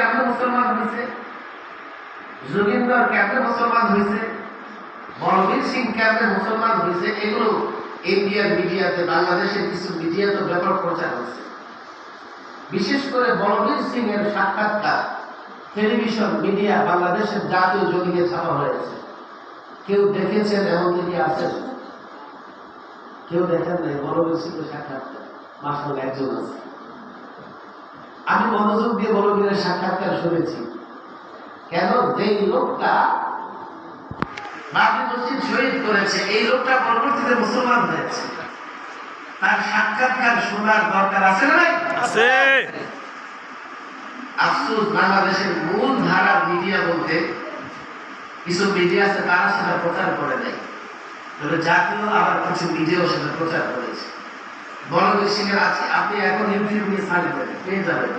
কেমনে মুসলমান হয়েছে, যোগিন্দর কেমনে মুসলমান হয়েছে, বলবীর সিং কেমনে মুসলমান হয়েছে, এগুলো ইন্ডিয়ান মিডিয়াতে, বাংলাদেশের কিছু মিডিয়াতে ব্যাপক প্রচার হয়েছে। বিশেষ করে বলবীর সিং এর সাক্ষাৎকার টেলিভিশন মিডিয়া বাংলাদেশের জাতীয় জরিপে ছাপা হয়েছে। কেউ দেখেছেন এমন তিনি আছেন? কেউ দেখেন নাই বলবীর সিং এর সাক্ষাৎকার? মাশাআল্লাহ একজন আছে। আমি মনোযোগ দিয়ে বলবীরের সাক্ষাৎকার শুনেছি। কেন? যেই লোকটা বাবরি মসজিদ শহীদ করেছে, এই লোকটা পরবর্তীতে মুসলমান হয়েছে, তার সাক্ষাৎকার শোনার দরকার আছে না? আছে। আফসোস, বাংলাদেশের মূল ধারা মিডিয়া বলতে কিছু মিডিয়া আছে, তারা সেটা প্রচার করে দেয়, তবে জাতীয় আবার কিছু মিডিয়াও সেটা প্রচার করেছে। বলবীর সিং এর আছে, আপনি এখন ইউটিউবে সার্চ করেন পেয়ে যাবেন।